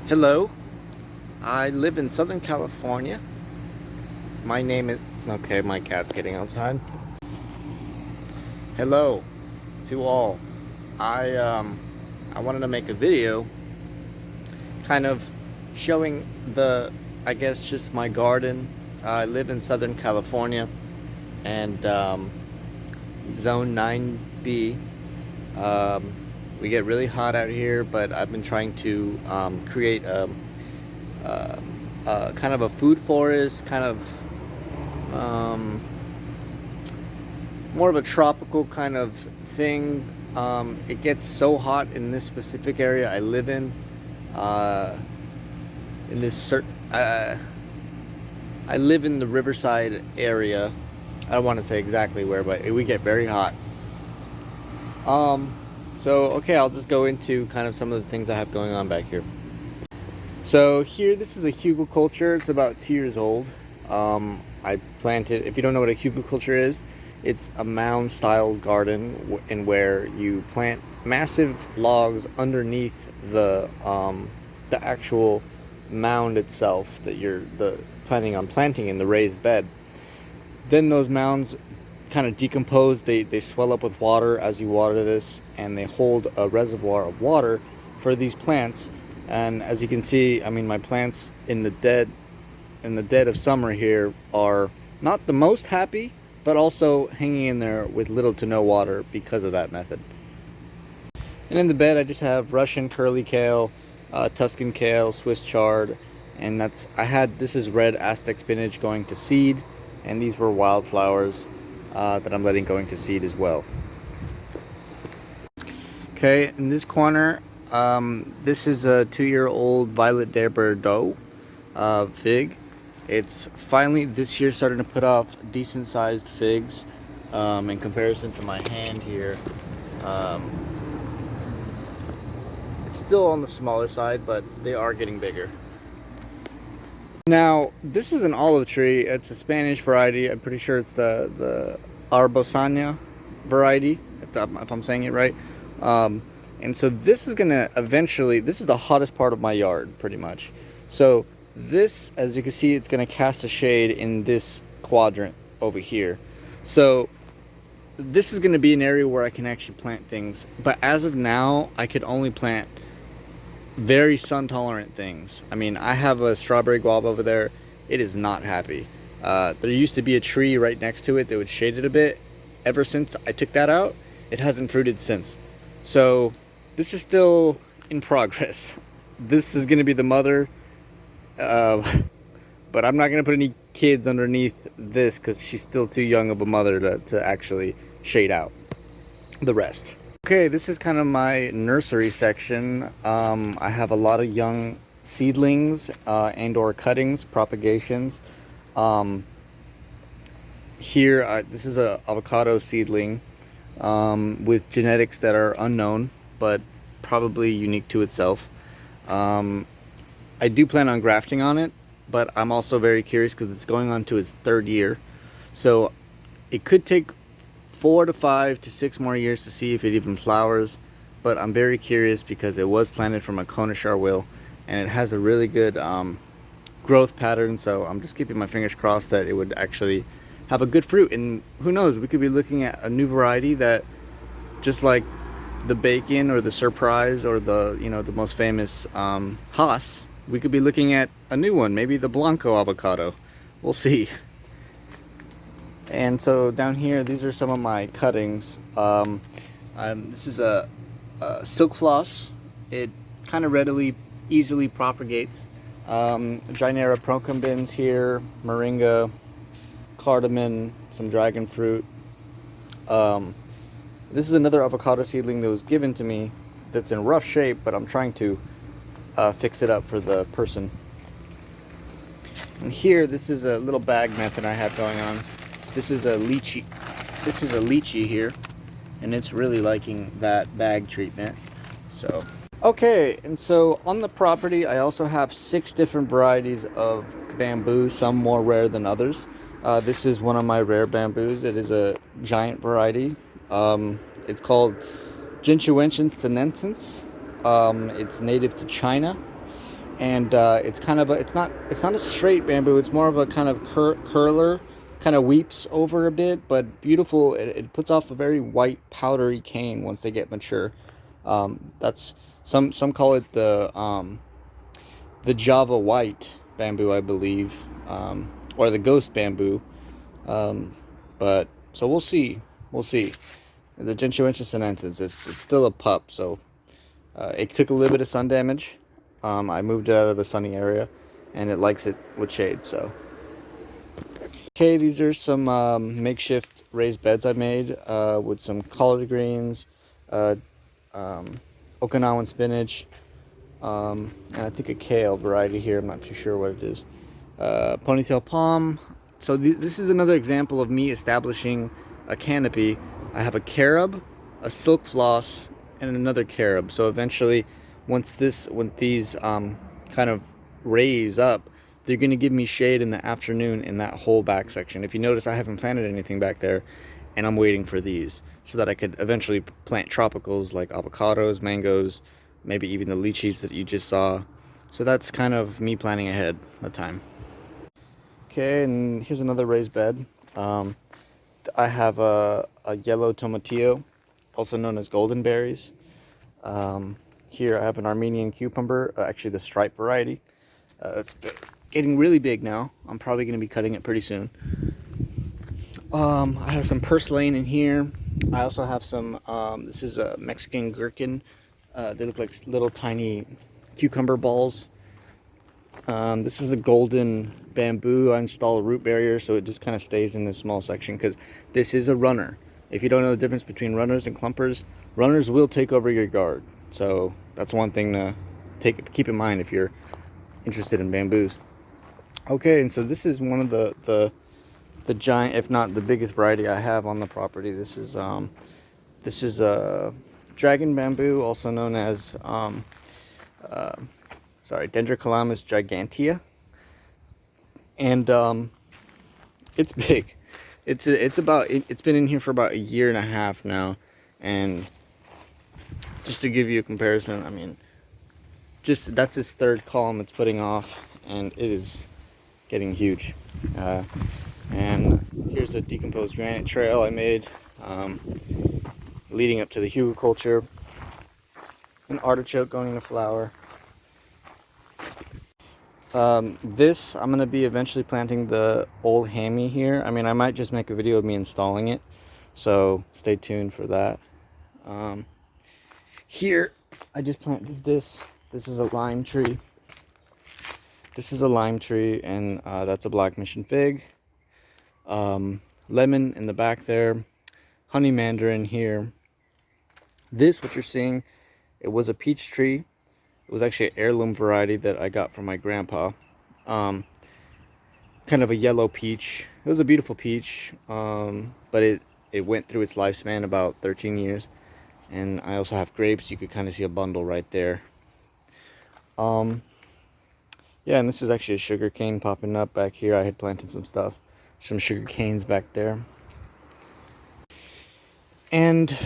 Hello, I live in Southern California. My name is... Okay, my cat's getting outside. Hello to all. I wanted to make a video kind of showing I guess just my garden. I live in Southern California and Zone 9B. Um, we get really hot out here, but I've been trying to create uh, kind of a food forest, kind of more of a tropical kind of thing. It gets so hot in this specific area I live uh, in this certain. I live in the Riverside area. I don't want to say exactly where, but we get very hot. Um, so okay, I'll just go into kind of some of the things I have going on back here. So here, this is a hugelkultur. It's about 2 years old. I planted. If you don't know what a hugelkultur is, it's a mound-style garden in where you plant massive logs underneath the actual mound itself that you're planning on planting in the raised bed. Then those mounds kind of decompose. They swell up with water as you water this, and they hold a reservoir of water for these plants. And as you can see, I mean, my plants in the dead of summer here are not the most happy, but also hanging in there with little to no water because of that method. And in the bed, I just have Russian curly kale, Tuscan kale, Swiss chard, and this is red Aztec spinach going to seed, and these were wildflowers that I'm letting going to seed as well. Okay, in this corner, this is a 2-year-old Violet de Bordeaux fig. It's finally this year starting to put off decent sized figs in comparison to my hand here. It's still on the smaller side, but they are getting bigger. Now, this is an olive tree. It's a Spanish variety. I'm pretty sure it's the Arbosania variety, if I'm saying it right. And so this is gonna eventually, this is the hottest part of my yard, pretty much. So this, as you can see, it's gonna cast a shade in this quadrant over here. So this is gonna be an area where I can actually plant things. But as of now, I could only plant very sun tolerant things. I mean, I have a strawberry guava over there. It is not happy. There used to be a tree right next to it that would shade it a bit. Ever since I took that out, it hasn't fruited since. So this is still in progress. This is going to be the mother, but I'm not going to put any kids underneath this because she's still too young of a mother to actually shade out the rest. Okay, this is kind of my nursery section. I have a lot of young seedlings and or cuttings, propagations. Here, this is a avocado seedling with genetics that are unknown, but probably unique to itself. I do plan on grafting on it, but I'm also very curious because it's going on to its 3rd year. So it could take 4 to 5 to 6 more years to see if it even flowers. But I'm very curious because it was planted from a Conishar will, and it has a really good growth pattern. So I'm just keeping my fingers crossed that it would actually have a good fruit. And who knows, we could be looking at a new variety that, just like the bacon or the surprise or the most famous Haas, we could be looking at a new one, maybe the Blanco avocado. We'll see. And so down here, these are some of my cuttings. This is a silk floss. It kind of easily propagates. Gynera procumbens here, moringa, cardamom, some dragon fruit. This is another avocado seedling that was given to me that's in rough shape, but I'm trying to fix it up for the person. And here, this is a little bag method I have going on. This is a lychee. This is a lychee here, and it's really liking that bag treatment. So, okay, and so on the property, I also have 6 different varieties of bamboo, some more rare than others. This is one of my rare bamboos. It is a giant variety. It's called Gentiuensis sinensis. It's native to China. and it's kind of it's not a straight bamboo. It's more of a kind of curler, kind of weeps over a bit, but beautiful. It puts off a very white powdery cane once they get mature. That's some call it the Java white bamboo, I believe, or the ghost bamboo. But so we'll see. We'll see. The Gentiuensis sinensis, it's still a pup, so it took a little bit of sun damage. I moved it out of a sunny area, and it likes it with shade. So, okay, these are some makeshift raised beds I made with some collard greens, uh, Okinawan spinach, and I think a kale variety here. I'm not too sure what it is. Ponytail palm. So this is another example of me establishing a canopy. I have a carob, a silk floss, and another carob. So eventually, when these kind of raise up, they're going to give me shade in the afternoon in that whole back section. If you notice, I haven't planted anything back there, and I'm waiting for these so that I could eventually plant tropicals like avocados, mangoes, maybe even the lychees that you just saw. So that's kind of me planning ahead of time. Okay, and here's another raised bed. I have a yellow tomatillo, also known as golden berries. Here I have an Armenian cucumber, actually the stripe variety. It's getting really big now. I'm probably going to be cutting it pretty soon. I have some purslane in here. I also have some, this is a Mexican gherkin. They look like little tiny cucumber balls. This is a golden bamboo. I install a root barrier so it just kind of stays in this small section because this is a runner. If you don't know the difference between runners and clumpers, runners will take over your yard. So that's one thing to keep in mind if you're interested in bamboos. Okay, and so this is one of the giant, if not the biggest variety I have on the property. This is a dragon bamboo, also known as Dendrocalamus gigantea, and it's big. It's been in here for about a year and a half now, and just to give you a comparison, I mean, just that's its third column it's putting off, and it is getting huge. And here's a decomposed granite trail I made leading up to the hugelkultur. An artichoke going into flower. This, I'm going to be eventually planting the old hammy here. I mean, I might just make a video of me installing it, so stay tuned for that. Here, I just planted this. This is a lime tree. This is a lime tree, and that's a black mission fig. Lemon in the back there. Honey mandarin here. This, what you're seeing, it was a peach tree. It was actually an heirloom variety that I got from my grandpa. Kind of a yellow peach. It was a beautiful peach, but it went through its lifespan about 13 years. And I also have grapes. You could kind of see a bundle right there. Yeah, and this is actually a sugar cane popping up back here. I had planted some stuff. Some sugar canes back there. And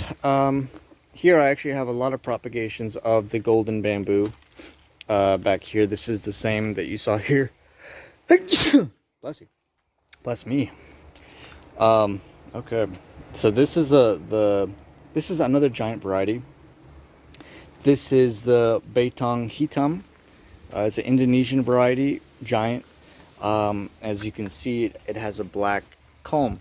here I actually have a lot of propagations of the golden bamboo back here. This is the same that you saw here. Bless you. Bless me. Okay. So this is this is another giant variety. This is the Betong Hitam. It's an Indonesian variety, giant. As you can see, it has a black comb,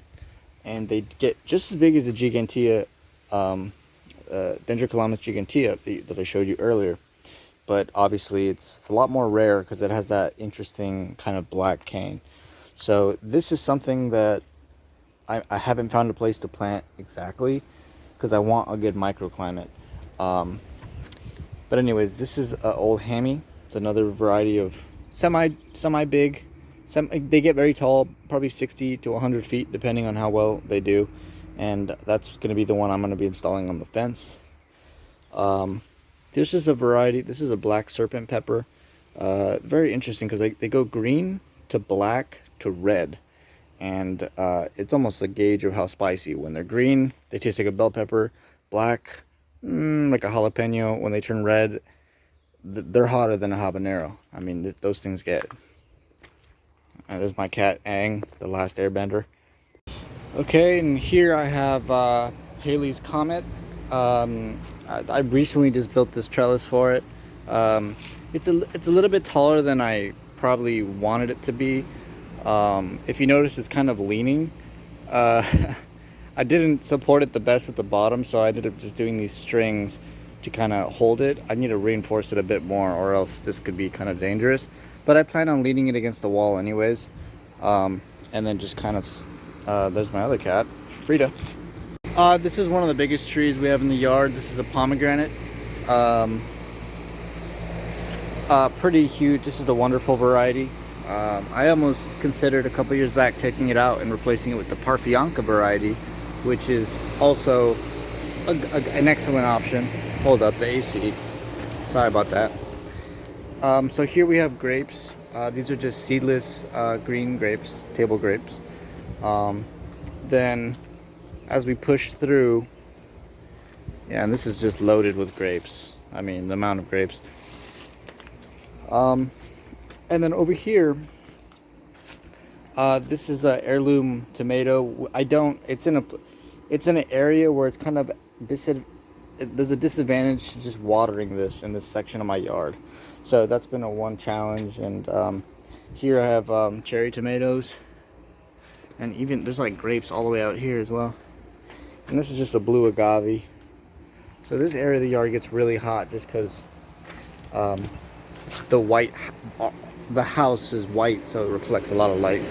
and they get just as big as the gigantea, Dendrocalamus gigantea that I showed you earlier. But obviously, it's a lot more rare because it has that interesting kind of black cane. So this is something that I haven't found a place to plant exactly because I want a good microclimate. But anyways, this is old hammy. It's another variety of semi big. They get very tall, probably 60 to 100 feet, depending on how well they do. And that's going to be the one I'm going to be installing on the fence. This is a variety. This is a black serpent pepper. Very interesting because they go green to black to red. And it's almost a gauge of how spicy. When they're green, they taste like a bell pepper. Black, like a jalapeno. When they turn red, they're hotter than a habanero. I mean, those things get. There's my cat Aang, the last airbender. Okay, and here I have Haley's Comet. I recently just built this trellis for it. It's a little bit taller than I probably wanted it to be. If you notice, it's kind of leaning. I didn't support it the best at the bottom, so I ended up just doing these strings to kind of hold it. I need to reinforce it a bit more, or else this could be kind of dangerous. But I plan on leaning it against the wall anyways. And then just kind of, there's my other cat, Frida. This is one of the biggest trees we have in the yard. This is a pomegranate. Pretty huge. This is a wonderful variety. I almost considered a couple years back taking it out and replacing it with the Parfianca variety, which is also an excellent option. Hold up, the AC. Sorry about that. So here we have grapes. These are just seedless green grapes, table grapes. Then as we push through, yeah, and this is just loaded with grapes. I mean, the amount of grapes. And then over here, this is the heirloom tomato. It's in an area where it's kind of there's a disadvantage to just watering this in this section of my yard. So that's been one challenge. And here I have cherry tomatoes, and even there's like grapes all the way out here as well. And this is just a blue agave. So this area of the yard gets really hot just because the house is white, so it reflects a lot of light.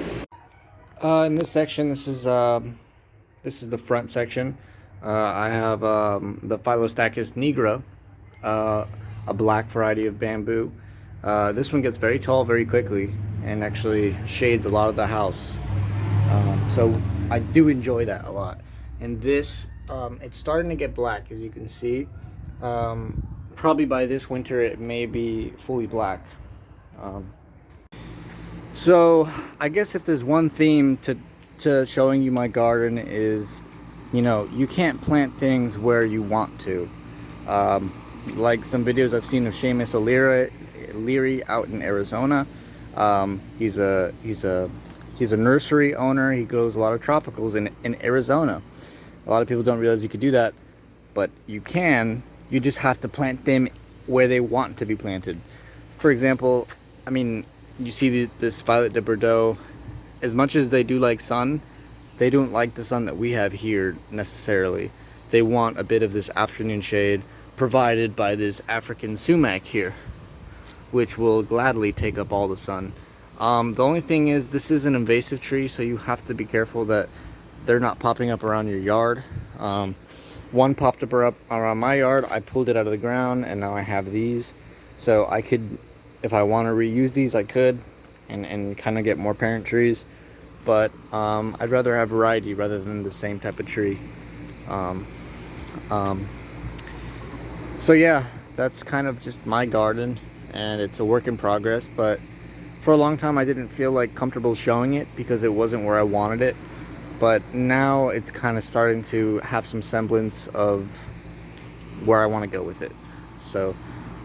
In this section, this is the front section. I have the Phylostachys nigra, a black variety of bamboo. This one gets very tall very quickly and actually shades a lot of the house. So I do enjoy that a lot. And this, it's starting to get black, as you can see. Probably by this winter it may be fully black. So I guess if there's one theme to showing you my garden is, you can't plant things where you want to. Like some videos I've seen of Seamus O'Leary out in Arizona. He's a nursery owner. He grows a lot of tropicals in Arizona. A lot of people don't realize you could do that, but you can. You just have to plant them where they want to be planted. For example, I mean, you see this Violet de Bordeaux. As much as they do like sun, they don't like the sun that we have here necessarily. They want a bit of this afternoon shade provided by this African sumac here, which will gladly take up all the sun. The only thing is, this is an invasive tree, so you have to be careful that they're not popping up around your yard. One popped up around my yard. I pulled it out of the ground, and now I have these. So I could, if I want to reuse these, I could, and kind of get more parent trees. But I'd rather have variety rather than the same type of tree. So yeah, that's kind of just my garden, and it's a work in progress. But for a long time I didn't feel like comfortable showing it because it wasn't where I wanted it. But now it's kind of starting to have some semblance of where I want to go with it. So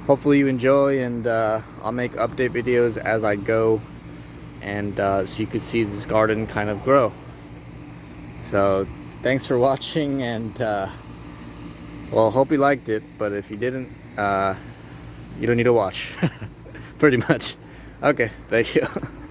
hopefully you enjoy, and I'll make update videos as I go, and so you can see this garden kind of grow. So thanks for watching, and well, hope you liked it, but if you didn't, you don't need to watch. Pretty much. Okay, thank you.